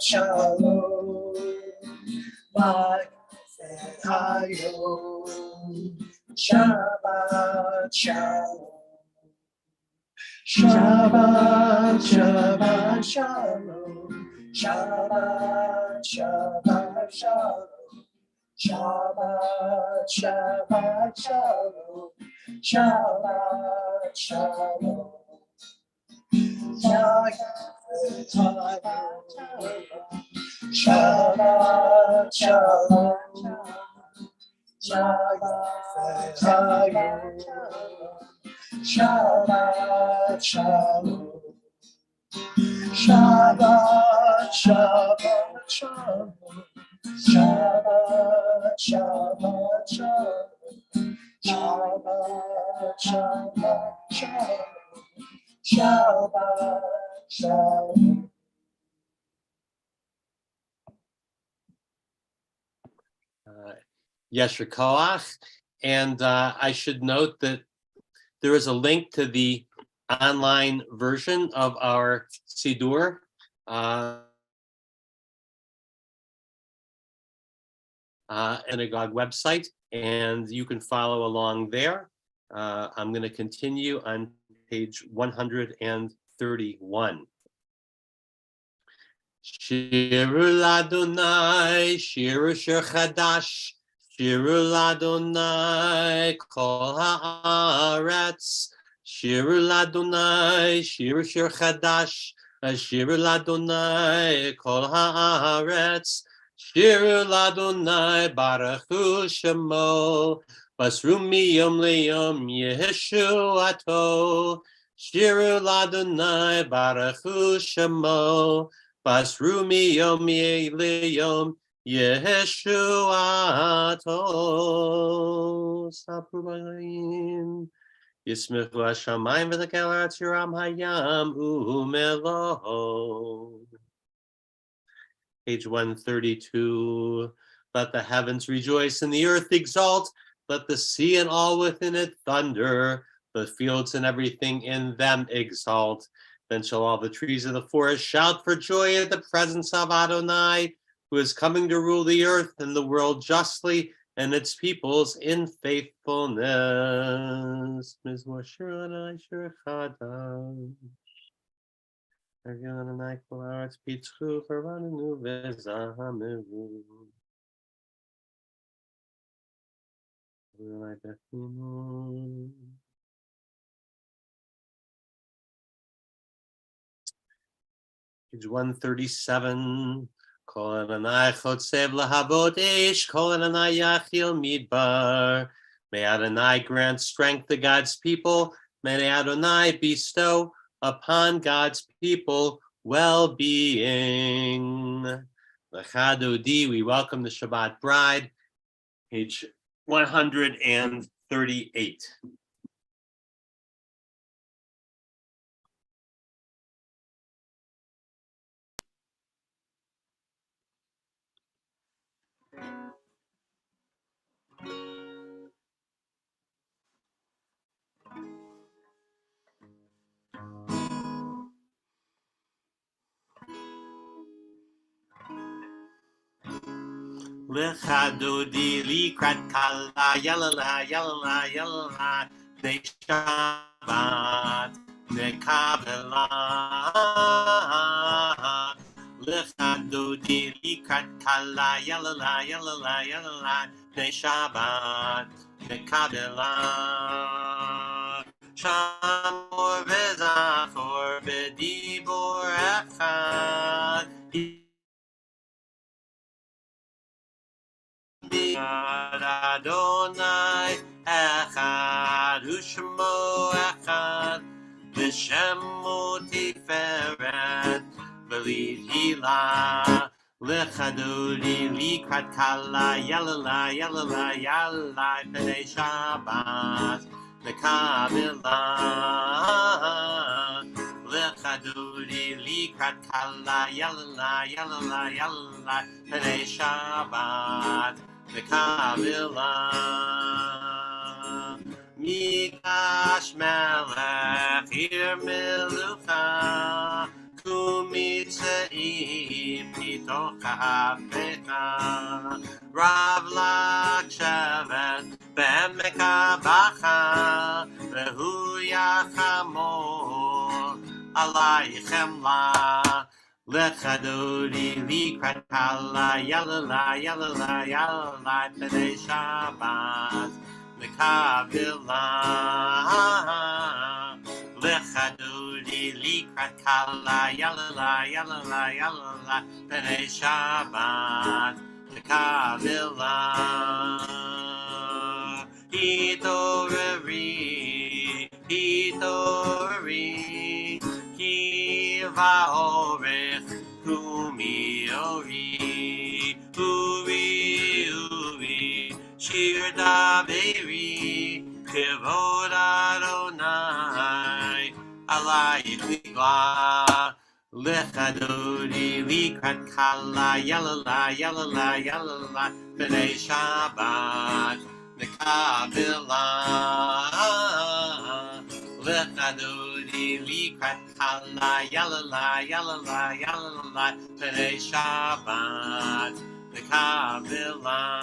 Shalom, Vayetze Hayom, Shabbat Shalom, Shabbat Shabbat Shalom, Shabbat Shabbat Shalom, Shabbat Shabbat Shalom, Shabbat Shalom. Shabbat Shalom, Shabbat Shalom, Shabbat Shabbat Shalom, Shabbat Shabbat Shalom, Shabbat Shabbat Shalom, Shabbat Shalom. Yesher Koach, and I should note that there is a link to the online version of our Siddur synagogue website, and you can follow along there. I'm going to continue on page 131. Shiru l'Adonai, shiru shir chadash, shiru l'Adonai, kol haaretz. Shiru l'Adonai, shiru shir chadash, shiru l'Adonai, kol haaretz. Shiru l'Adonai, baruchu shemo, basru miyom liyom yeshuato. Shiru l'Adonai, baruchu shemo, basru miyom liyom yeshuato. Sapru b'ayim. Yismichu hashamayim v'tekel ha'aretz yiram hayam u'melo. Page 132. Let the heavens rejoice and the earth exult. Let the sea and all within it thunder. The fields and everything in them exalt. Then shall all the trees of the forest shout for joy at the presence of Adonai, who is coming to rule the earth and the world justly, and its peoples in faithfulness. Mizmor shir Adonai shir chadash. Adonai kol haaretz pitchu v'ranenu v'zahameru. Adonai bechinu. Page 137. Kol Adonai chotzev lahavot eish, kol Adonai yachil midbar. May Adonai grant strength to God's people. May Adonai bestow upon God's people well-being. L'chadodi, we welcome the Shabbat bride. Page 138. L'chadodi likrat kala yalala yalala yalala bnei Shabbat nekavela. L'chadodi likrat kala yalala yalala yalala bnei Shabbat nekavela. Shamor v'zachor v'dibor echad. Adonai echad u'shmo echad v'shemo tiferet v'lihila l'chadodi likrat kala yalala yalala yalala b'nei Shabbat nekavela. L'chadodi likrat kala yalala yalala yalala b'nei Shabbat nekavela. Mikash melech ir melucha ומצאים מתוך כפיך, רב לך שבת בעמק הבכה, והוא יחמור עלי חמלה. לך דודי לקראת קלה, יללה, יללה, יללה, פני שבת מקבלה. לך דודי לקראת קלה, יללה, יללה, יללה, פני שבת מקבלה. התעוררי, התעוררי, כי באורך קומי אורי, אורי, אורי, שיר דברי, כבוד אדוני, עלייך נגלה. לך דודי לקראת קלה, יללה, יללה, יללה, פני שבת מקבלה. לך דודי לקראת קלה, יללה, יללה, יללה, פני שבת מקבלה.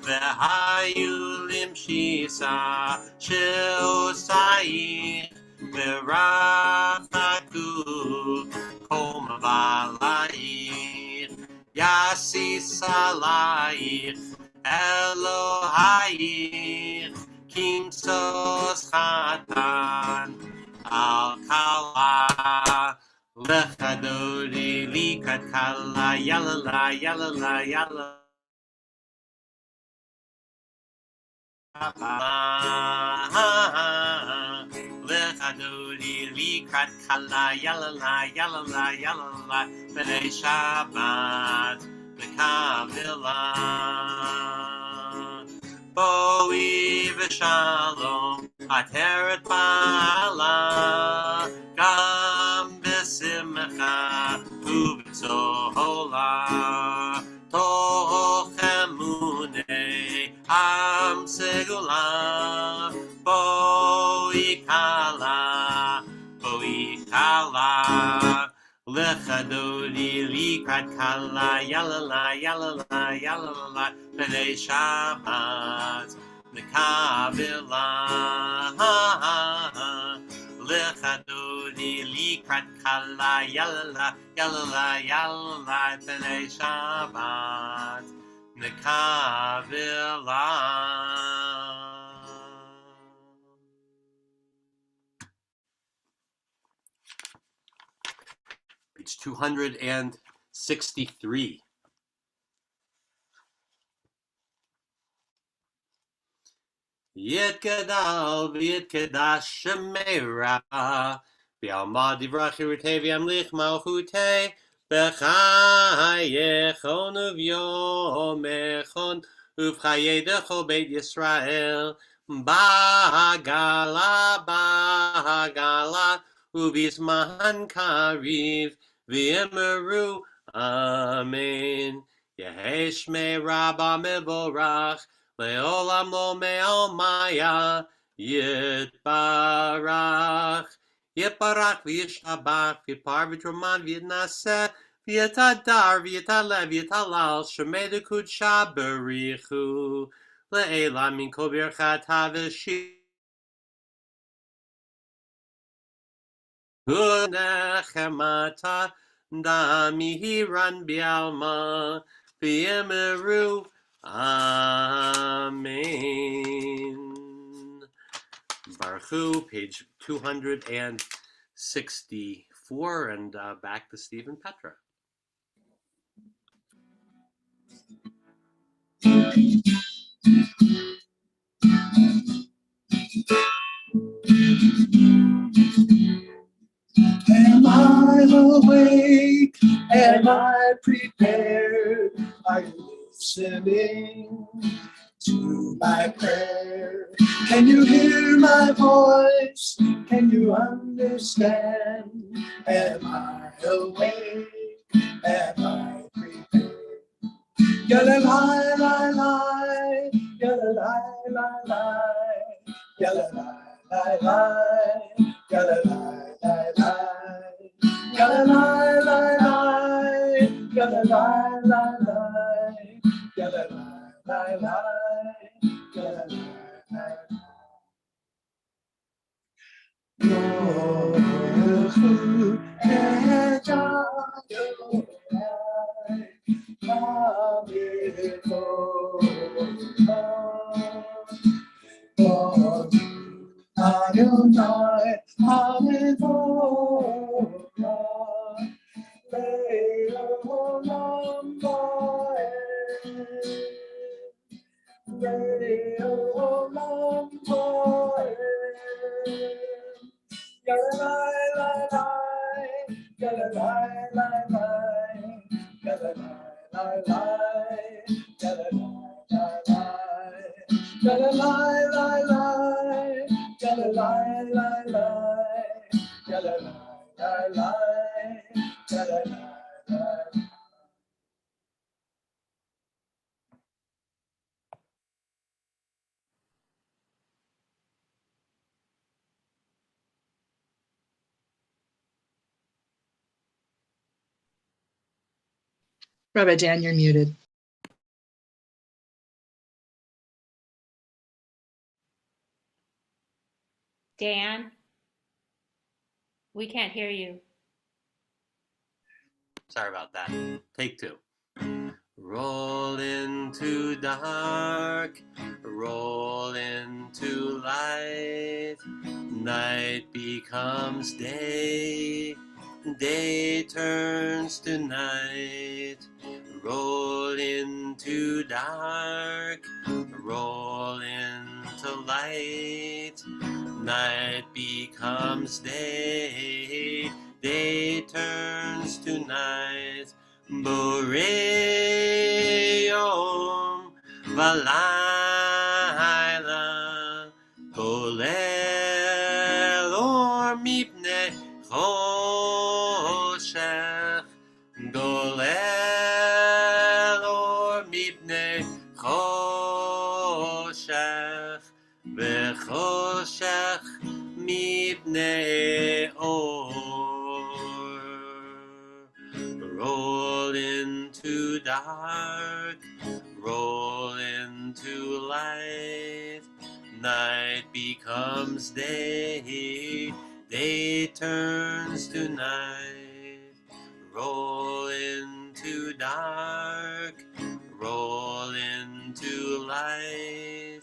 והיו למשיסה שעושייך, ורחקו כל מבלייך, יסיס עלייך אלוהייך, כמסוס חתן על כלה. לך דודי לקראת קלה, יללה, יללה, יללה, לך דודי לקראת קלה, יללה, יללה, יללה, פני שבת מקבלה. בואי ושלום עטרת בעלה, גם בשמחה ובצהלה, תוך אמוני עם סגולה. בואי קלה, בואי קלה, לך דודי לקראת קלה, יללה, יללה, יללה, פני שבת מקבלה. לך דודי לקראת קלה, יללה, יללה, יללה, פני שבת מקבלה. Page 263. יתגדל ויתקדש שמרה, בעלמא דברך חירותי וימליך מלכותי, בחייכון וביומכון ובחיי דכל בית ישראל, בעגלה, בעגלה, ובזמן קריב, ואמרו אמן. יהי שמי רבה מבורך, לעולם לא מעלמיה, יתברך. יתברך וישתבח, ויפאר ותרומן ויתנשא, ויתהדר ויתעלה ויתהלל, שמי דקודשה בריחו, לעילה מן כל ברכתה ושיר. נחמתה דמיהירן בעלמא, ויאמרו Amen. Baruch, page 264, and back to Stephen Petra. Am I awake? Am I prepared? Are you listening to my prayer? Can you hear my voice? Can you understand? Am I awake? Am I prepared? Yalla lie, lie, lie, yalla lie, lie, lie, yalla lie, lie, lie, yalla lie, lie, lie. Gala lie, lie, lie. Gala lie, lie, lie. Gala lie, lie, lie. Rabbi Dan, you're muted. Dan, we can't hear you. Sorry about that. Take two. Roll into dark, roll into light. Night becomes day, day turns to night. Roll into dark, roll into light. Night becomes day, day turns to night. Boreyom valayla kolel or mipnei choshech golel or mipnei choshech v'choshech mipnei or. Roll into dark, roll into light. Night becomes day, day turns to night. Roll into dark, roll into light.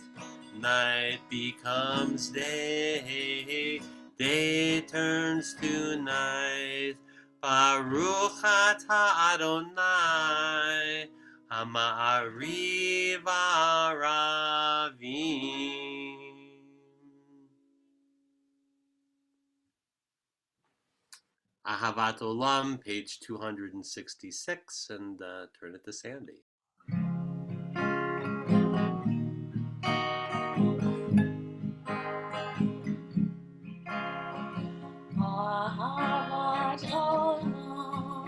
Night becomes day, day turns to night. Baruch atah Adonai, Ha'ma'ariv Aravim. Ahavat Olam, page 266, and turn it to Sandy. Ahavat Olam,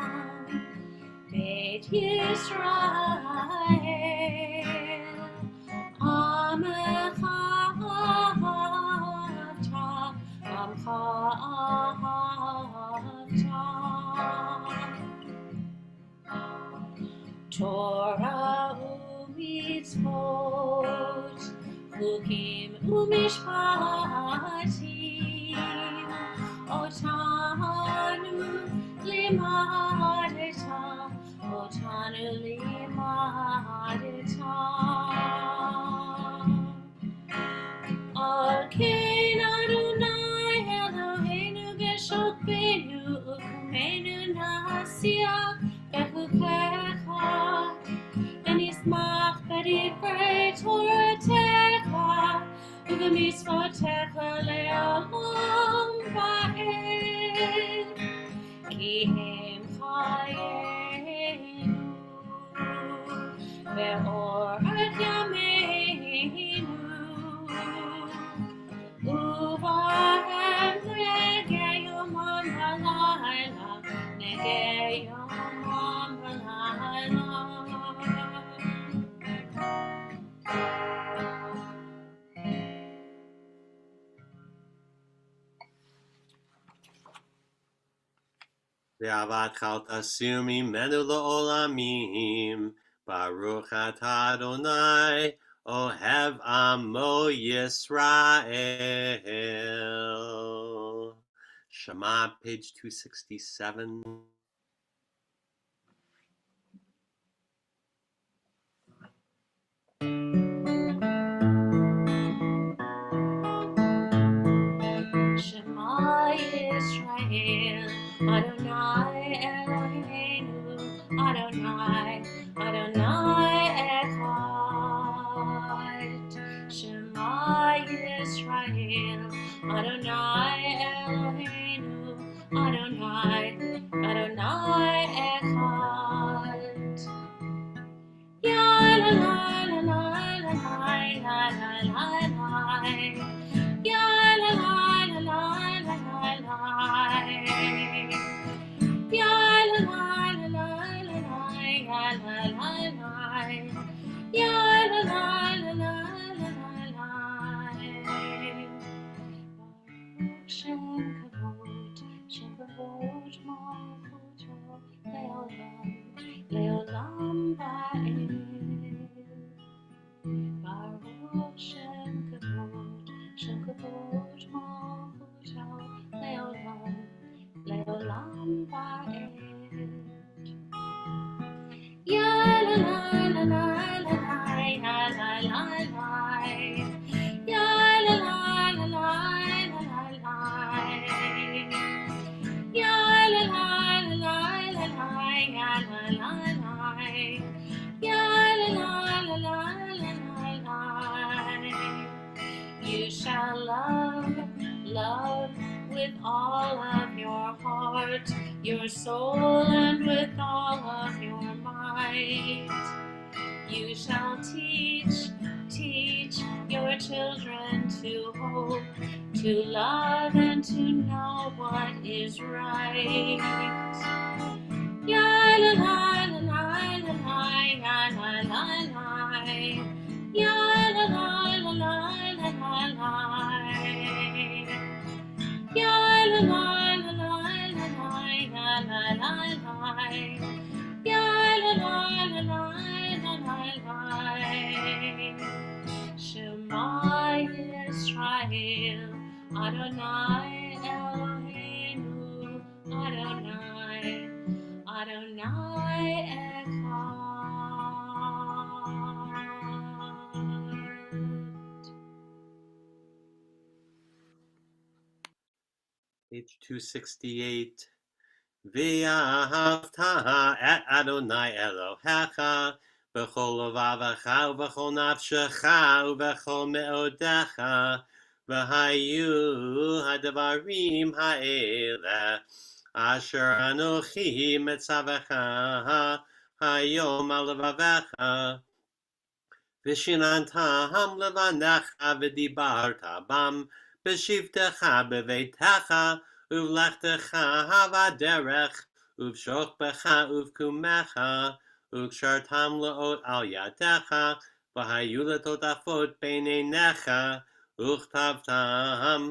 Beit Yisrael, Amecha ahavta, Amcha ahavta. Torah u'mitzvot, chukim u'mishpatim, otanu limadeta, otanu limadeta. Al kein Adonai Eloheinu b'shokbenu u'kumenu na'asiyah bechukecha, v'nismach b'divrei Toratecha, u'b'mitzvotecha le'olam va'ed, ki hem chayenu ve'orat yameinu. Uvahem negei yomam halayla, negei yomam halayla. Ve'avatcha tasir mimenu la'olamim. Baruch atah Adonai, Ohev Amo Yisrael. Shema, page 267. Shema Yisrael, Adonai Eloheinu, Adonai, Adonai Echad. Shema Yisrael, Adonai Eloheinu, Adonai, Adonai Echad. Ya la la la la la la la la la. Ya la la la la la la la. Ya la la la la la la la la la. Ya la la la la la la la. Shem kavod malchuto leolam ba'ed. Baruch Shem kavod malchuto leolam ba'ed. Ya la la la la la la la la la. Ya la la la la la la la. Ya la la la la la la la. Ya la la la la la la. You shall love with all of your heart, your soul, and with all of your might. You shall teach your children to hope, to love, and to know what is right. Ya la la la la la la la la la. Ya la la la la la la la. Ya la la la la la la la la la. Ya la la la la la la la. Shema Yisrael, Adonai Eloheinu, Adonai, Adonai Echad. Page 268. Ve'ahavta et Adonai Elohecha v'chol levavecha v'chol nafshecha v'chol me'odecha v'hayu hadavarim ha'ele asher anochi metzavecha hayom al levavecha v'shinantam levanecha v'dibarta bam b'shivtecha b'veitecha uvlechtecha havaderech uvshokbecha uvkumecha ukshartam leot al yadecha v'hayu letotafot beinenecha uchtavtam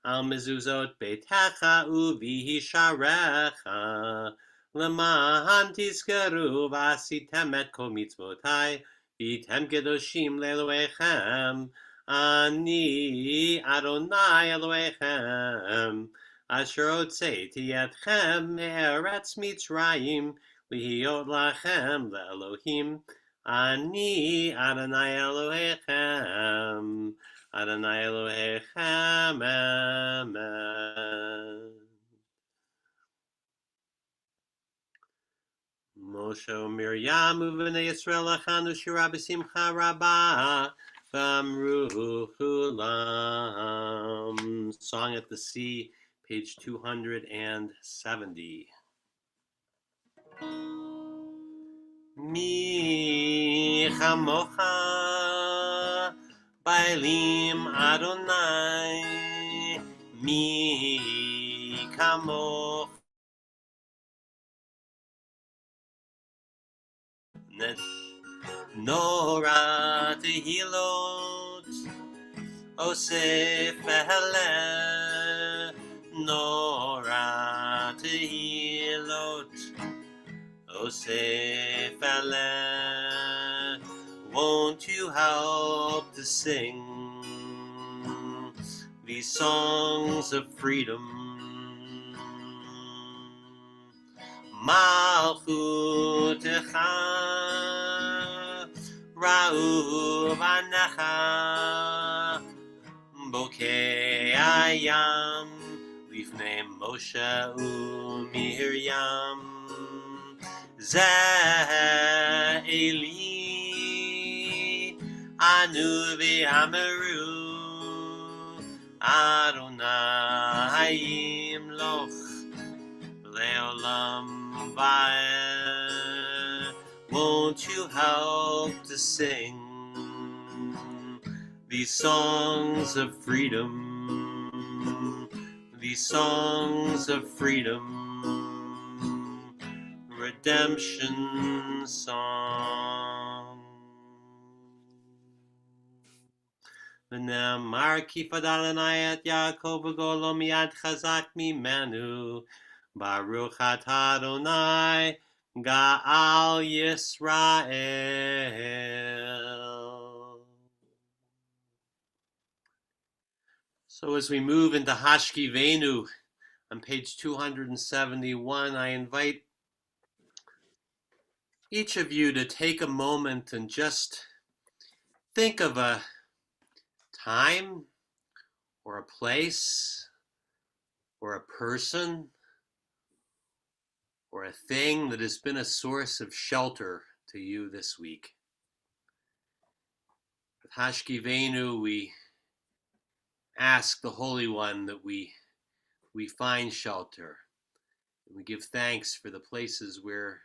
al mezuzot beitecha uvihisharecha למען תזכרו ועשיתם את כל מצוותיי והייתם קדושים לאלוהיכם אני אדוני אלוהיכם אשר הוצאתי אתכם מארץ מצרים להיות לכם לאלוהים אני אדוני אלוהיכם אדוני אלוהיכם אמן. Moshe Miriam uvnei Yisrael achanu shira b'simcha rabah v'amru chulam. Song at the Sea, page 270. Mi chamocha ba'elim Adonai mi kamocha Nora tehilot Osef Hele Nora tehilot Yosef Aleh, won't you help to sing these songs of freedom? Malchutecha ra'u v'necha bokei hayam lifnei Moshe u'Miriam Zeh Eli anu v'ameru Adonai yimloch le'olam va'ed. Won't you help to sing these songs of freedom, these songs of freedom, redemption song. V'namar ki fadal Adonai et Yaakov v'golo miyad chazak mimenu, Baruch atah Adonai Ga'al Yisrael. So as we move into Hashkivenu on page 271, I invite each of you to take a moment and just think of a time or a place or a person or a thing that has been a source of shelter to you this week. With Hashkivenu, we ask the Holy One that we find shelter. And we give thanks for the places where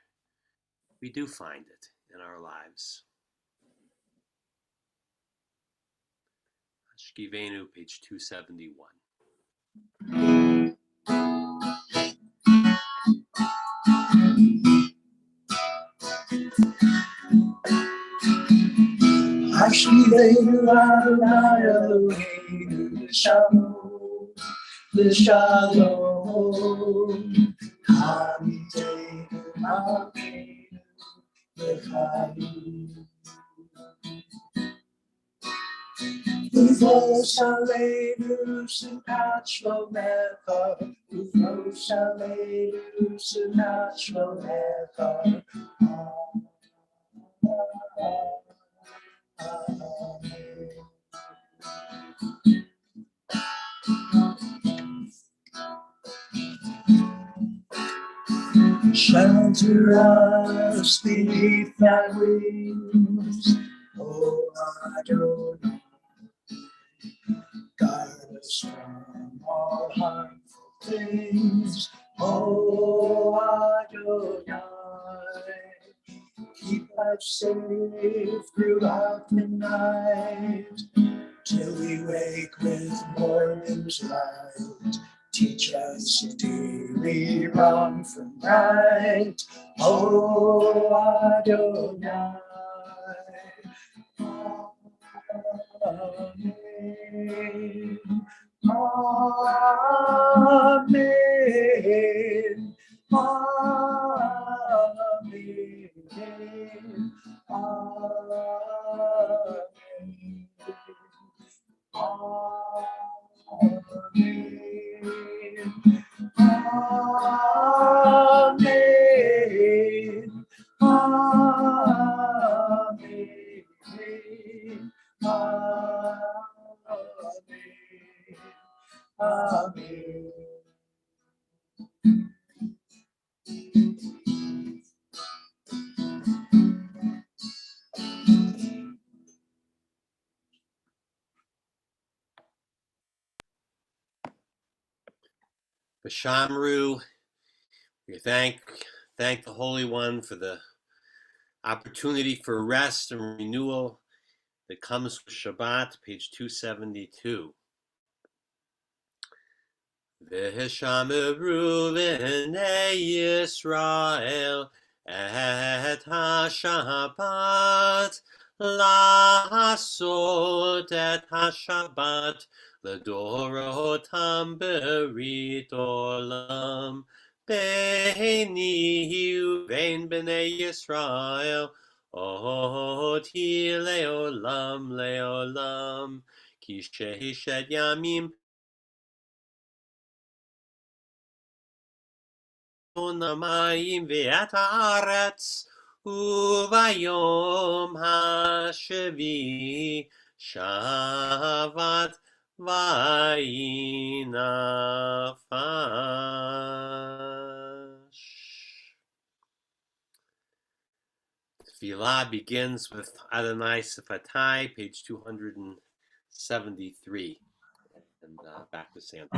we do find it in our lives. Hashkivenu, page 271. Hashkivenu Adonai Eloheinu L'shalom, L'shalom. Hamidenu Malkeinu L'chaim. Uvos Aleinu Sunat Shlomecha, Uvos Aleinu Sunat Shlomecha. Shelter us beneath thy wings, O Adonai. Guard us from all harmful things, O Adonai. Keep us safe throughout the night, till we wake with morning's light. Teach us daily wrong from right, O Adonai. Amen. Amen. Amen. B'Shamru, we thank the Holy One for the opportunity for rest and renewal that comes with Shabbat, page 272. V'hishameru v'nei Yisrael et ha-Shabbat la'asot et ha-Shabbat l'dorotam berit olam Beini uvein b'nei Yisrael, Oti leolam leolam, Ki shehished yamim Onamayim ve'at haaretz, Uvayom hashevi shavat vayinafash. Tefillah begins with Adonai Sifatai, page 273. And back to Santa.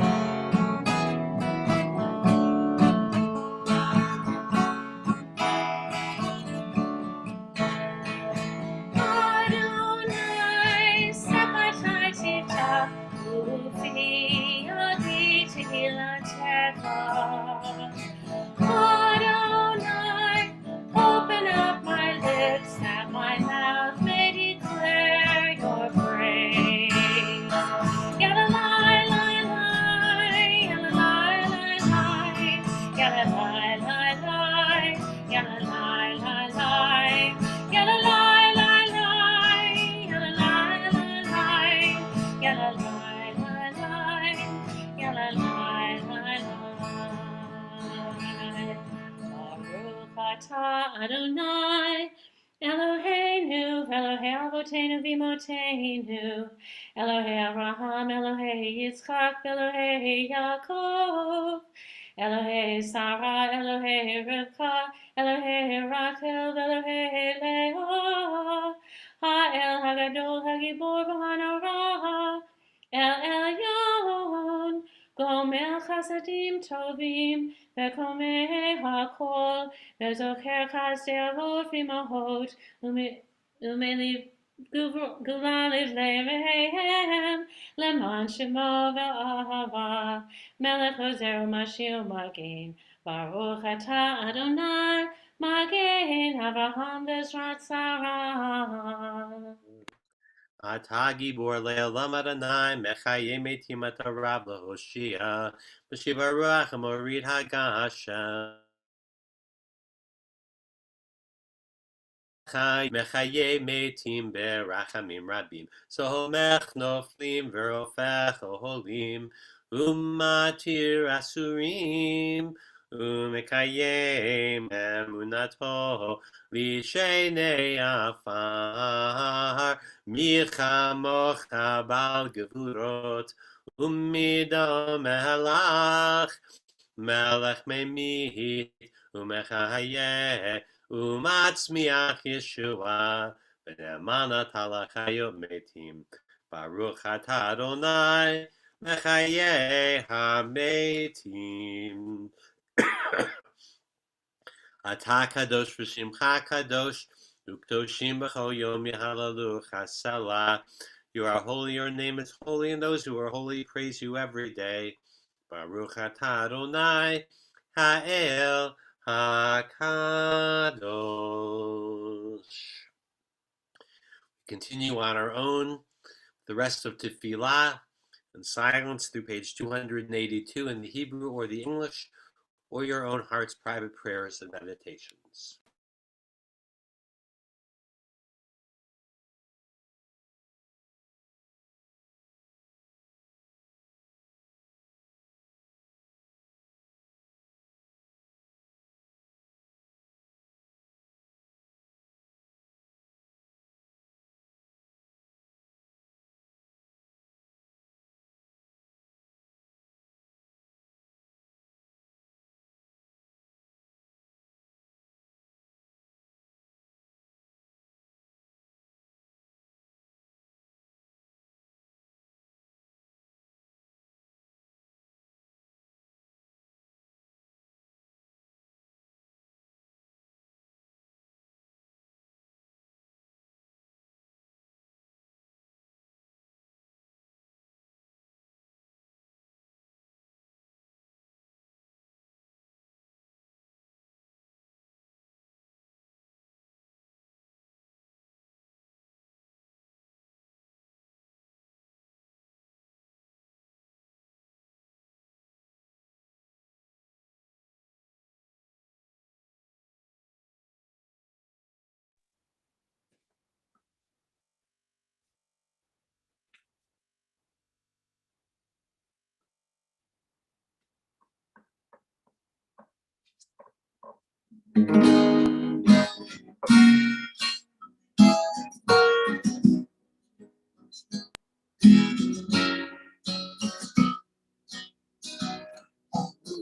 Adonai, Sabatai Tifta, Ufi Yodi Tehilatecha. Adonai, open up my lips that my mouth may declare your praise. Yadalai, lai, lai, yadalai, lai, lai, yadalai, lai, lai, yadalai, lai, lai, yadalai, lai, lai, yadalai, lai, lai, yadalai, lai, lai, yadalai, lai, lai. Baruch atah Adonai, Eloheinu, Elohei Avoteinu v'Imotenu, Elohei Abraham, Elohei Yitzchak, Elohei Yaakov, Elohei Sarah, Elohei Rivka, Elohei Rachel, Elohei Leah, Ha'el Hagadol Hagibor v'Hanara, El Elyon, Gomel Chasadim Tovim, Ve'komei HaKol, Ve'zocher Chasdei Avot v'Imahot, Umeliv Gula Livleihem, Leman Shemo Ve'ahava, Melech Ozer U'Mashiach U'Magen, Baruch Atah Adonai, Magen Avraham Ve'Ezrat Sarah. Ata gibor le'olam Adonai, mechaye metim atarav lehoshia, b'shiva ruach amorid hagasha. Mechaye metim berachamim rabim, sohomech noflim verofech oholim, umatir asurim, umekayem emunato lishenei afar, milchamocha bal gevurot, umidom melach, melech memit, umechayeh, Umatzmiach Yeshua, V'ne'emanat halachayot metim, Baruch atah Adonai, Mechayeh hametim. Atah kadosh v'shimcha kadosh, Ukdoshim b'chol yom yehalalu chasela. You are holy, your name is holy, and those who are holy praise you every day. Baruch atah Adonai, Ha'el HaKadosh. Continue on our own the rest of Tefillah in silence through page 282 in the Hebrew or the English, or your own heart's private prayers and meditations.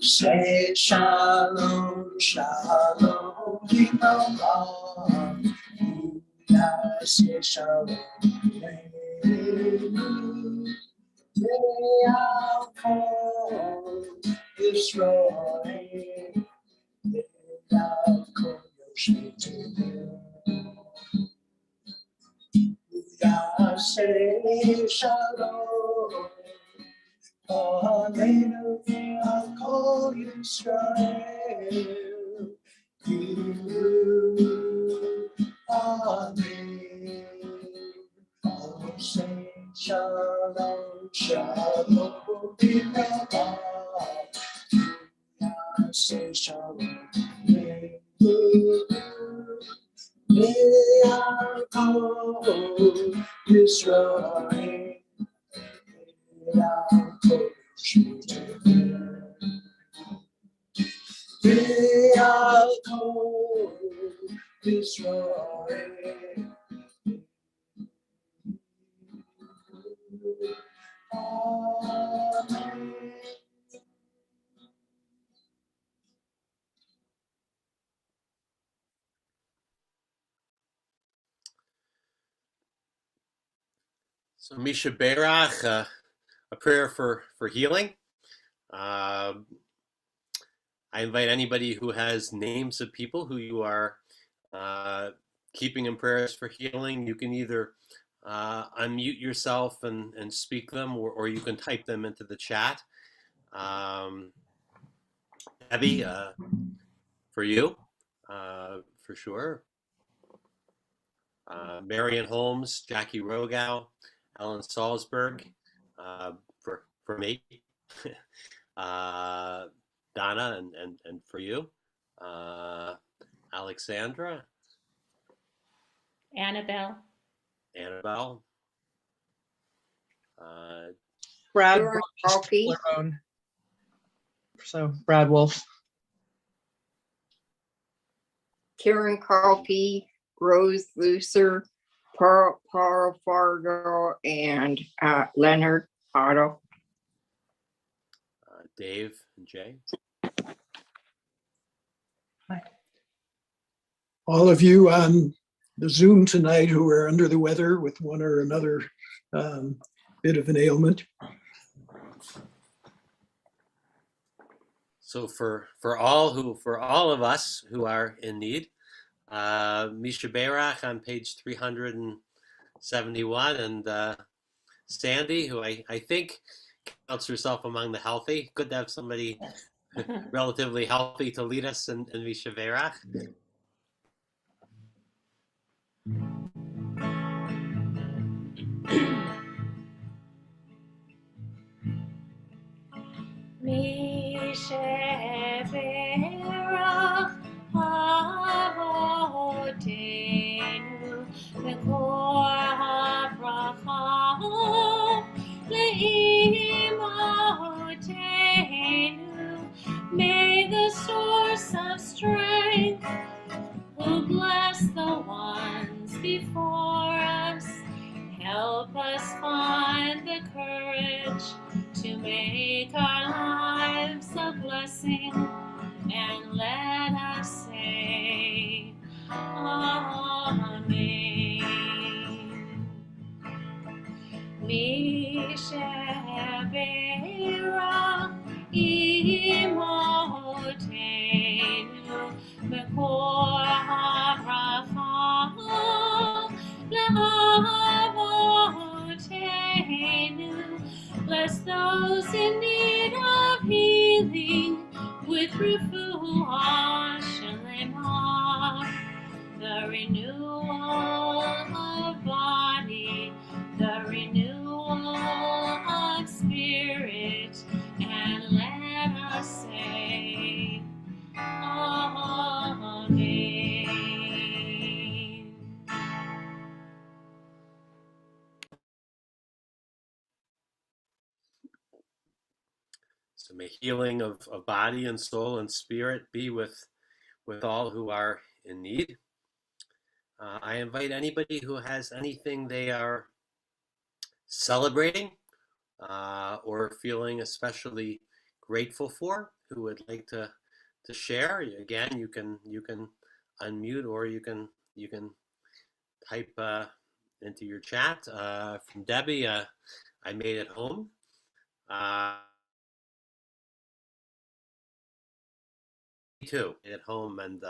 Say shalom, shalom, Yinamah. Say shalom, Yaakov, Israel, Yaakov, say shalom. Hallelujah, call Israel. You, Amen. Oh, say shalom, shalom, Birabah. Say shalom, Yaakov, Israel. So Misha Berach, a prayer for healing. I invite anybody who has names of people who you are keeping in prayers for healing. You can either unmute yourself and speak them, or you can type them into the chat. Abby, for you, for sure. Marion Holmes, Jackie Rogow, Ellen Salzberg, for me. Donna, and for you, Alexandra, Annabelle. Brad Sure, Coffee. Lerone. So Brad Wolf. Karen Coffee, Rose Lucer, Paul Fargo, and Leonard Otto. Dave and Jay. All of you on the Zoom tonight who are under the weather with one or another bit of an ailment. So for all of us who are in need, Misha Berach on page 371, and Sandy, who I think counts herself among the healthy. Good to have somebody relatively healthy to lead us in Misha Berach. Misheberach Avotenu V'kor habracha le'imotenu. May the source of strength, who bless the ones before us, help us find the courage to make our lives a blessing, and let us say, Amen. Misheberach imotenu Mekor habracha le'avotenu. Bless those in need of healing with refuah shalema, the renewal of body, the renewal of spirit, and let us say, Amen. So may healing of body and soul and spirit be with with all who are in need. I invite anybody who has anything they are celebrating or feeling especially grateful for, who would like to share. Again, you can unmute, or you can type into your chat. From Debbie, I made it home. Me too, at home, and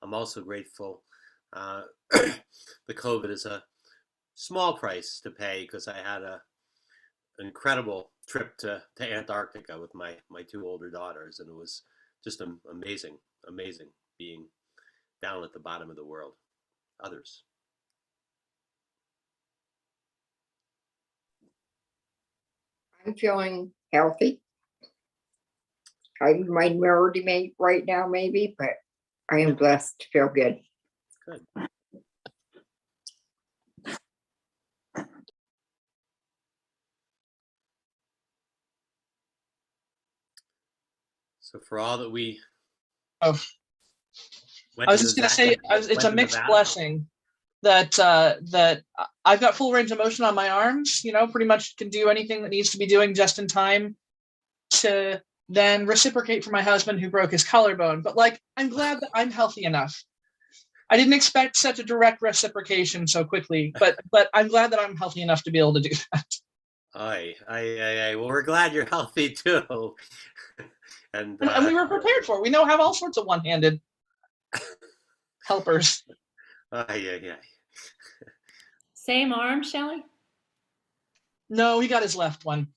I'm also grateful. The COVID is a small price to pay, because I had an incredible trip to Antarctica with my two older daughters, and it was just amazing being down at the bottom of the world. Others. I'm feeling healthy. I'm minority mate right now, maybe, but I am blessed to feel good. Good. So for all that we. Oh. I was just going to say, it's a mixed blessing that that I've got full range of motion on my arms, pretty much can do anything that needs to be doing just in time to then reciprocate for my husband who broke his collarbone. But I'm glad that I'm healthy enough. I didn't expect such a direct reciprocation so quickly, but I'm glad that I'm healthy enough to be able to do that. Well, we're glad you're healthy too. and we were prepared for it. We know have all sorts of one-handed helpers. Same arm, Shelley? No, he got his left one.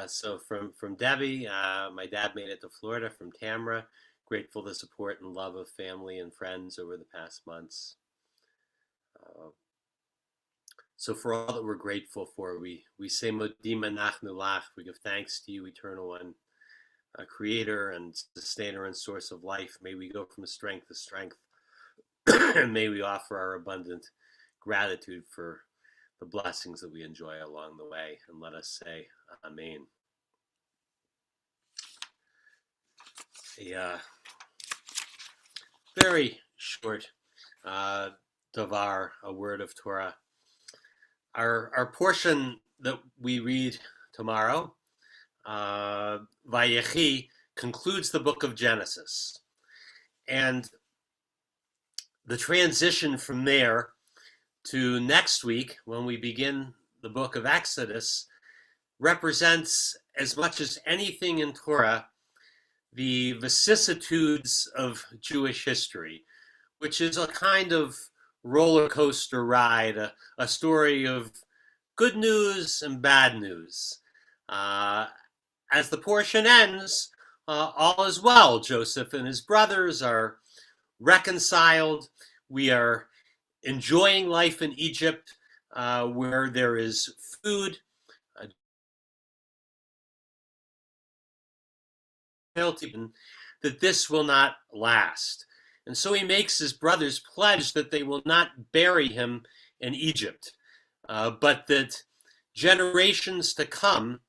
So from Debbie, my dad made it to Florida. From Tamara, grateful the support and love of family and friends over the past months. So for all that we're grateful for, we say Modima Nachnu Lach. We give thanks to you, Eternal One, Creator and Sustainer and Source of life. May we go from strength to strength, and may we offer our abundant gratitude for the blessings that we enjoy along the way. And let us say Amen. A very short davar, a word of Torah. Our portion that we read tomorrow, Vayechi, concludes the book of Genesis. And the transition from there to next week, when we begin the book of Exodus, represents, as much as anything in Torah, the vicissitudes of Jewish history, which is a kind of roller coaster ride, a story of good news and bad news. As the portion ends, all is well. Joseph and his brothers are reconciled. We are enjoying life in Egypt, where there is food. That this will not last. And so he makes his brothers pledge that they will not bury him in Egypt, but that generations to come,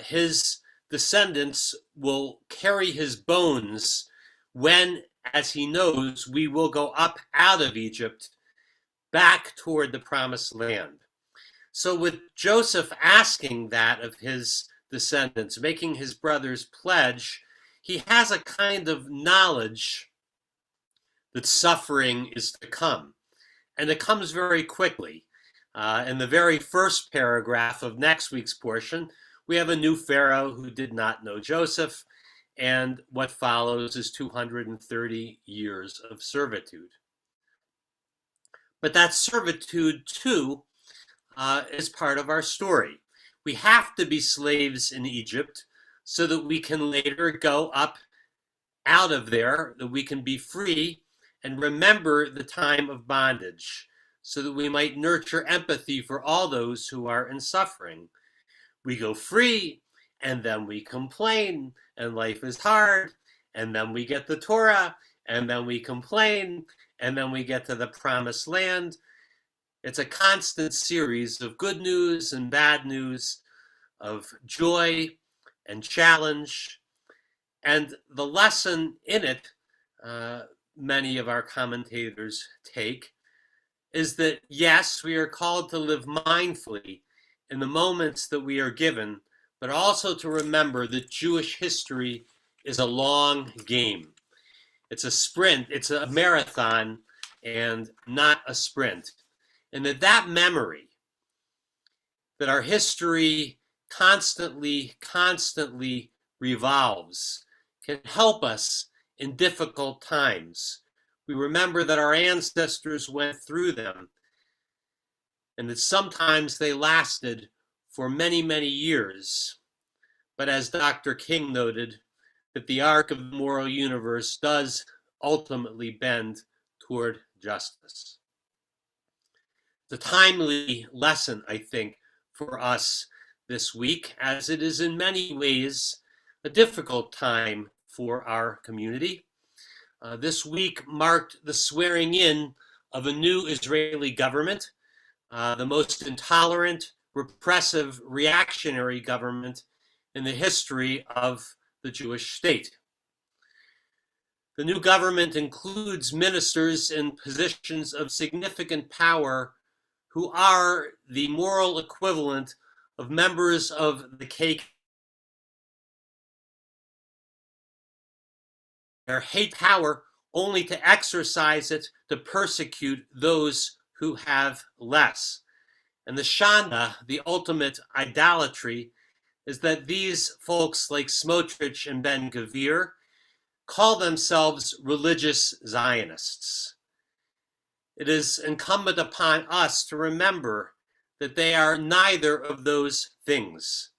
his descendants will carry his bones when, as he knows, we will go up out of Egypt back toward the promised land. So with Joseph asking that of his descendants, making his brothers pledge, he has a kind of knowledge that suffering is to come. And it comes very quickly. In the very first paragraph of next week's portion, we have a new Pharaoh who did not know Joseph, and what follows is 230 years of servitude. But that servitude, too, is part of our story. We have to be slaves in Egypt so that we can later go up out of there, that we can be free and remember the time of bondage, so that we might nurture empathy for all those who are in suffering. We go free, and then we complain, and life is hard, and then we get the Torah, and then we complain, and then we get to the promised land. It's a constant series of good news and bad news, of joy and challenge. And the lesson in it, many of our commentators take, is that yes, we are called to live mindfully in the moments that we are given, but also to remember that Jewish history is a long game. It's a sprint, it's a marathon, and not a sprint. And that memory, that our history constantly revolves, can help us in difficult times. We remember that our ancestors went through them and that sometimes they lasted for many, many years. But as Dr. King noted, that the arc of the moral universe does ultimately bend toward justice. It's a timely lesson, I think, for us this week, as it is in many ways a difficult time for our community. This week marked the swearing in of a new Israeli government, the most intolerant, repressive, reactionary government in the history of the Jewish state. The new government includes ministers in positions of significant power who are the moral equivalent of members of the KKK. They hate power only to exercise it to persecute those who have less. And the Shana, the ultimate idolatry, is that these folks like Smotrich and Ben Gvir call themselves religious Zionists. It is incumbent upon us to remember that they are neither of those things.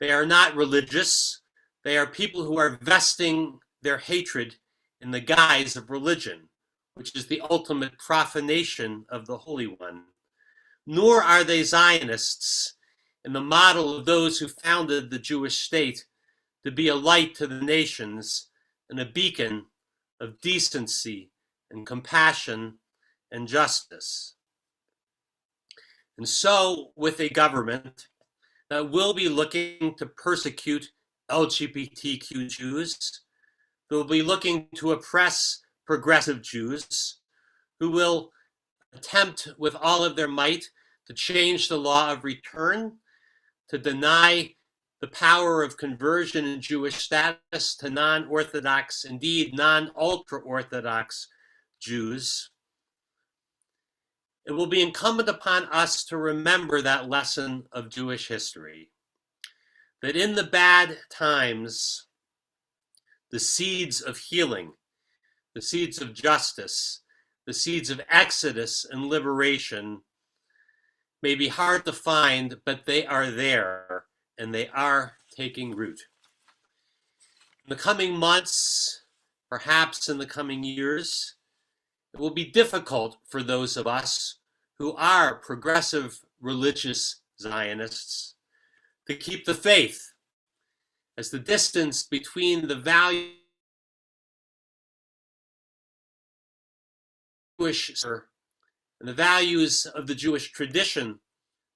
They are not religious. They are people who are vesting their hatred in the guise of religion, which is the ultimate profanation of the Holy One. Nor are they Zionists in the model of those who founded the Jewish state to be a light to the nations and a beacon of decency and compassion and justice. And so, with a government that will be looking to persecute LGBTQ Jews, that will be looking to oppress progressive Jews, who will attempt with all of their might to change the law of return, to deny the power of conversion in Jewish status to non-Orthodox, indeed non-ultra-Orthodox Jews. It will be incumbent upon us to remember that lesson of Jewish history, that in the bad times, the seeds of healing, the seeds of justice, the seeds of exodus and liberation may be hard to find, but they are there and they are taking root. In the coming months, perhaps in the coming years, it will be difficult for those of us who are progressive religious Zionists to keep the faith, as the distance between the value Jewish and the values of the Jewish tradition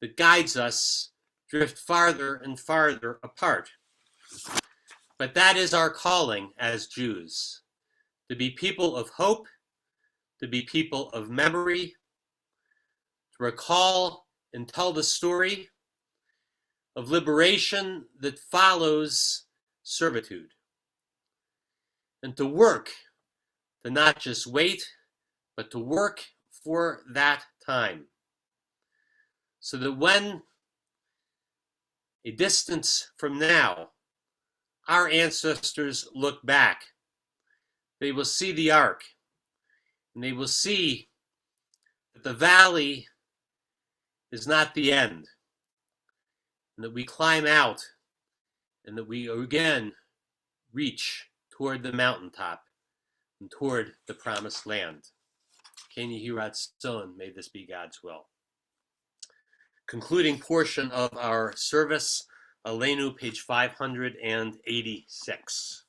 that guides us drift farther and farther apart. But that is our calling as Jews, to be people of hope, to be people of memory, to recall and tell the story of liberation that follows servitude, and to work, to not just wait, but to work for that time, so that when a distance from now, our ancestors look back, they will see the ark, and they will see that the valley is not the end, and that we climb out, and that we again reach toward the mountaintop and toward the promised land. Ken Yehi Ratzon, may this be God's will. Concluding portion of our service, Aleinu, page 586.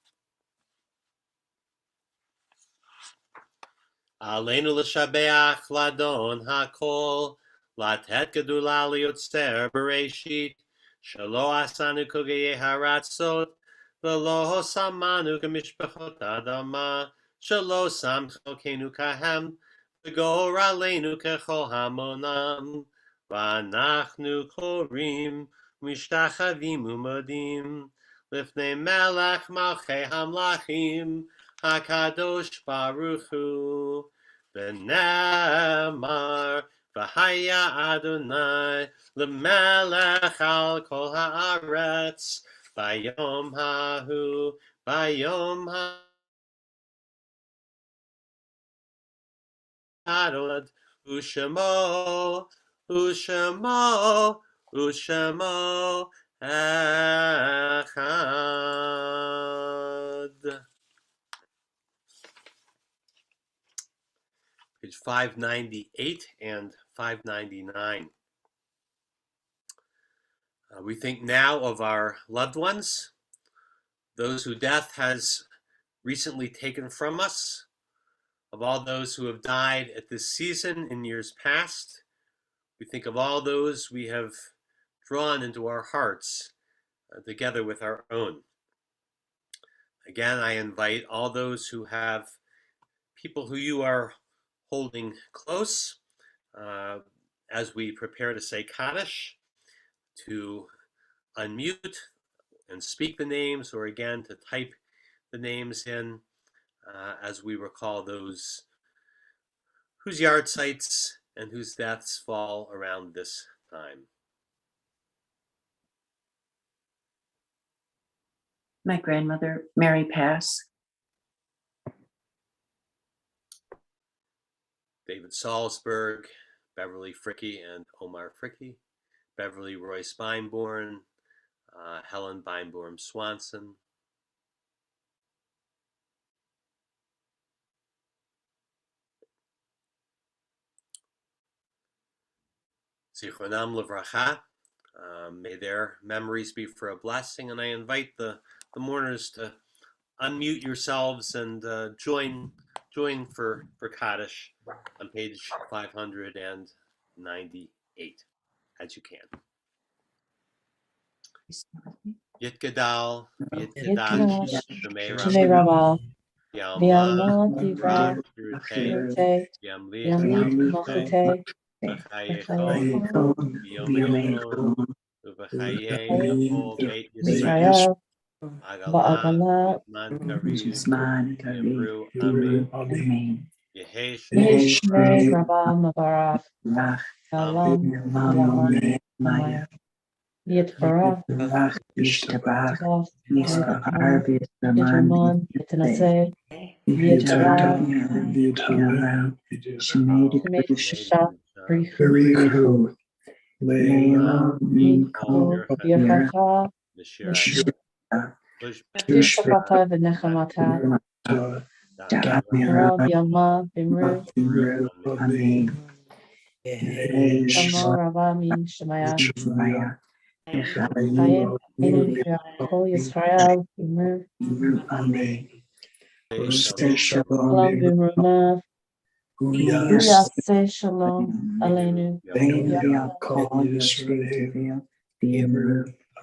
Aleinu l'shabeach ladon hakol, latet gedula liyotzer bereshit, shelo asanu kogeye haratzot, ולא שמענו כמשפחות האדמה, שלא שם חלקנו כהם, וגורלנו ככל המונם, ואנחנו קוראים משתחווים ומודים לפני מלך מלכי המלכים, הקדוש ברוך הוא, ונאמר, והיה אדוני למלך על כל הארץ, ביום ההוא, ביום האדון, ושמו, ושמו, ושמו אחד. Page 598 and 599. We think now of our loved ones, those who death has recently taken from us, of all those who have died at this season in years past. We think of all those we have drawn into our hearts together with our own. Again, I invite all those who have people who you are holding close as we prepare to say Kaddish, to unmute and speak the names, or again to type the names in as we recall those whose yard sites and whose deaths fall around this time. My grandmother, Mary Pass. David Salzberg, Beverly Fricke and Omar Fricke, Beverly Royce Beinborn, Helen Beinborn Swanson, Zichronam Livracha. May their memories be for a blessing, and I invite the mourners to unmute yourselves and join for Kaddish on page 598 as you can. Yitgadal, Yitgadash, Shemei Rabba, Yalma, Divra, Shirute, Yamlich, Malchute, V'chayechon, Yom Yom, V'chayei, Kol Beit Yisrael, Agala, Zman Karev, Yamru, Amen. Yehesh, Shmei Rabba Mavarav, Alam, Maya, Yitbarach, Yishtabach, Niska Niska Arvis, Yitramon, Yitanase, Yitarah, Shemedi Shah, Berichu, Leila, Miko, Yechacha, Tushapata, Venechamata, Rav Yama, Bimru, Amen. Shamo Rabba Min Shemaya, Maya, Chaim, Inu, Kol Yisrael, Bimru, Amen. Shalom Bimru Mav, Yaseh Shalom Aleinu,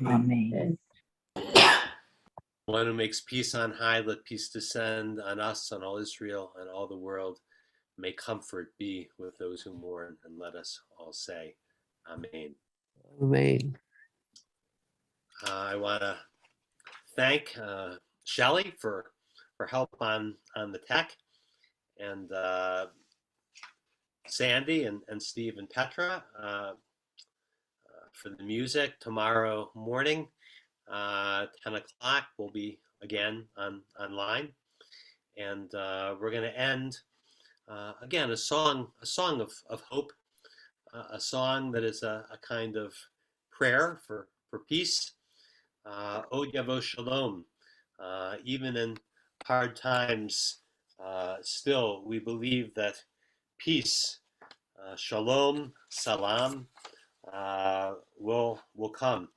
Amen. One who makes peace on high, let peace descend on us, on all Israel, and all the world. May comfort be with those who mourn, and let us all say, Amen. Amen. I want to thank Shelley for help on the tech, and Sandy and Steve and Petra for the music. Tomorrow morning, 10 o'clock, we'll be again online, and we're going to end again a song of hope, a song that is a kind of prayer for peace. Od Yavo Shalom. Even in hard times, still we believe that peace, shalom, salam, will come.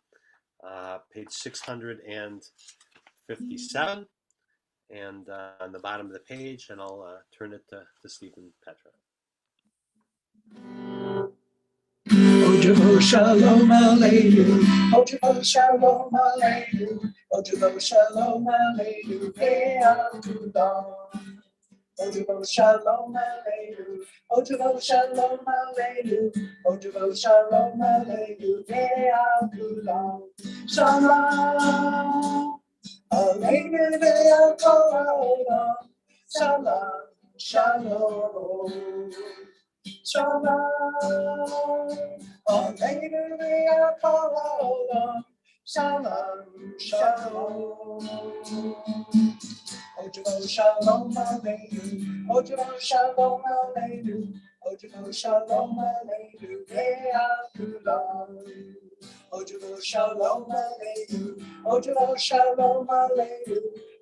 Page 657, and on the bottom of the page, and I'll turn it to Stephen Petra. Ojavo Shalom Aleinu, Ojavo Shalom Aleinu, Ojavo Shalom Aleinu, Ve'al Kulam. Ojavo Shalom Aleinu, Ojavo Shalom Aleinu, Ojavo Shalom Aleinu, Ve'al Kulam. Shalom Aleinu Ve'al Kol Ha'olam. Shalom, Shalom. Shalom, Aleinu Ve'al Kol Ha'olam. Shalom, Shalom. Ojavo Shalom Aleinu, Ojavo Shalom Aleinu, Ojavo Shalom Aleinu, Ve'al Kulam. Ojavo Shalom Aleinu, Ojavo Shalom Aleinu,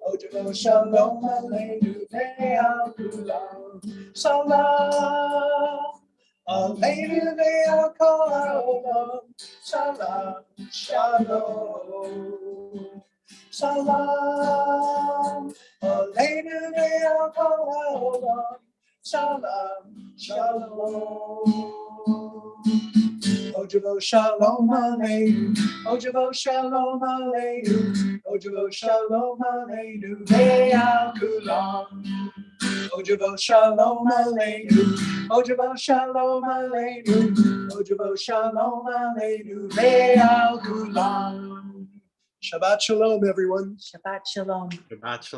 Ojavo Shalom Aleinu, Ve'al Kulam. Shalom, Aleinu Ve'al Kol Ha'olam. Shalom, Shalom. Shalom, Aleinu Ve'al Kol Ha'olam. Shalom, Shalom. Ojavo Shalom Aleinu, Ojavo Shalom Aleinu, Ojavo Shalom Aleinu, Ve'al Kulam. Ojavo Shalom Aleinu, Ojavo Shalom Aleinu, Ojavo Shalom Aleinu, Ve'al Kulam. Shabbat Shalom, everyone. Shabbat Shalom. Shabbat shalom.